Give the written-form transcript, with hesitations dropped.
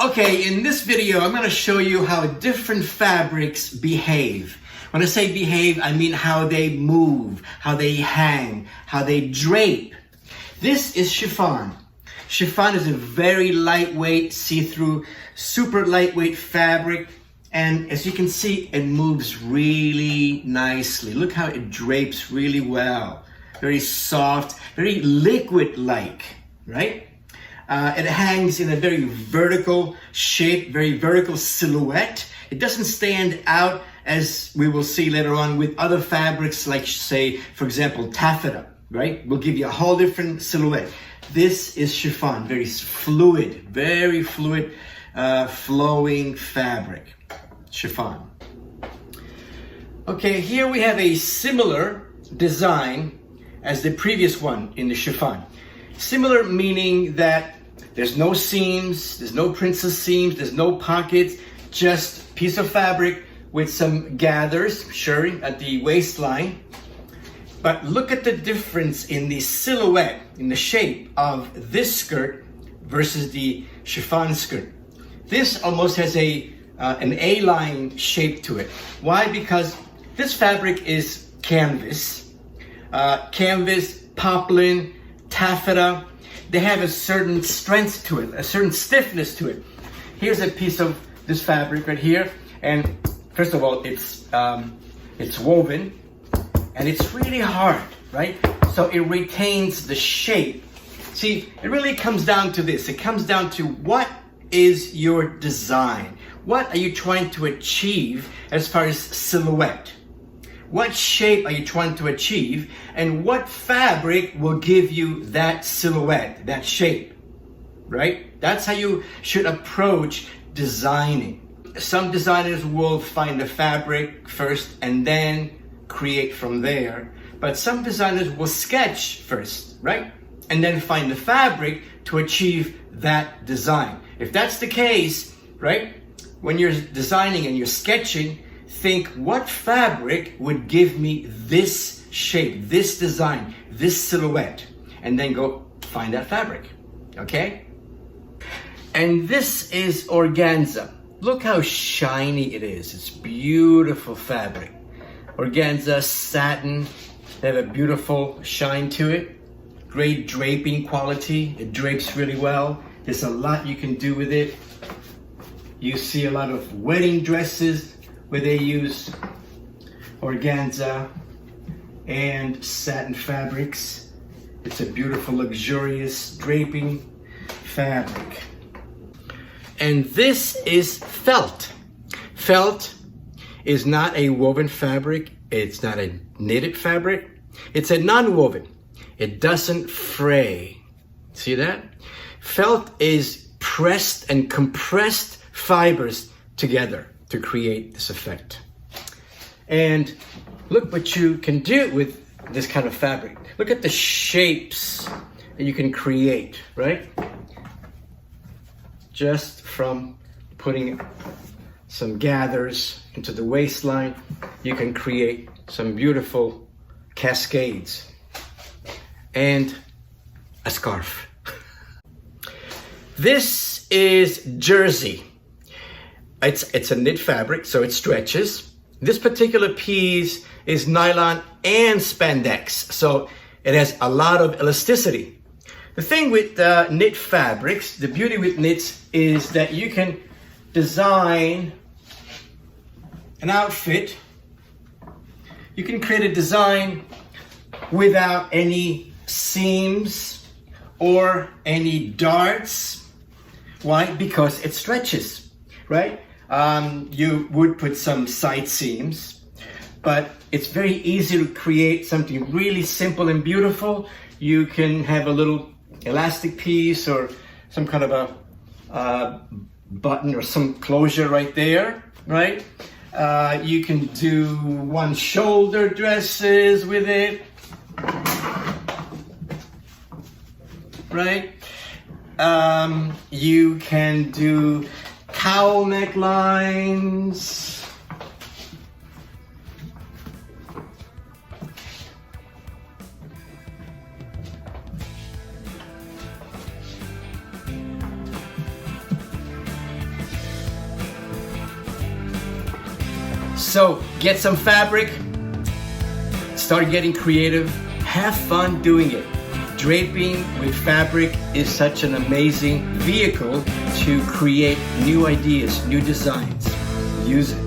Okay, in this video, I'm going to show you how different fabrics behave. When I say behave, I mean how they move, how they hang, how they drape. This is chiffon. Chiffon is a very lightweight, see-through, super lightweight fabric. And as you can see, it moves really nicely. Look how it drapes really well. Very soft, very liquid-like, right? It hangs in a very vertical shape, very vertical silhouette. It doesn't stand out, as we will see later on, with other fabrics like, say, for example, taffeta, right? Will give you a whole different silhouette. This is chiffon, very fluid, flowing fabric, chiffon. Okay, here we have a similar design as the previous one in the chiffon. Similar meaning that there's no seams, there's no princess seams, there's no pockets, just piece of fabric with some gathers, sure, at the waistline. But look at the difference in the silhouette, in the shape of this skirt versus the chiffon skirt. This almost has an A-line shape to it. Why? Because this fabric is canvas, poplin, taffeta. They have a certain strength to it, a certain stiffness to it. Here's a piece of this fabric right here, and first of all, it's woven, and it's really hard, right? So it retains the shape. See, it really comes down to this. It comes down to what is your design? What are you trying to achieve as far as silhouette? What shape are you trying to achieve, and what fabric will give you that silhouette, that shape, right? That's how you should approach designing. Some designers will find the fabric first and then create from there, but some designers will sketch first, right? And then find the fabric to achieve that design. If that's the case, right, when you're designing and you're sketching, think what fabric would give me this shape, this design, this silhouette, and then go find that fabric, okay? And this is organza. Look how shiny it is. It's beautiful fabric. Organza, satin, they have a beautiful shine to it. Great draping quality. It drapes really well. There's a lot you can do with it. You see a lot of wedding dresses where they use organza and satin fabrics. It's a beautiful, luxurious draping fabric. And this is felt. Felt is not a woven fabric. It's not a knitted fabric. It's a non-woven. It doesn't fray. See that? Felt is pressed and compressed fibers together to create this effect. And look what you can do with this kind of fabric. Look at the shapes that you can create, right? Just from putting some gathers into the waistline, you can create some beautiful cascades and a scarf. This is jersey. It's a knit fabric, so it stretches. This particular piece is nylon and spandex, so it has a lot of elasticity. The thing with knit fabrics, the beauty with knits, is that you can design an outfit. You can create a design without any seams or any darts. Why? Because it stretches, right? You would put some side seams, but it's very easy to create something really simple and beautiful. You can have a little elastic piece or some kind of a button or some closure right there, right? You can do one shoulder dresses with it, right? You can do cowl necklines. So get some fabric, start getting creative, have fun doing it. Draping with fabric is such an amazing vehicle to create new ideas, new designs. Use it.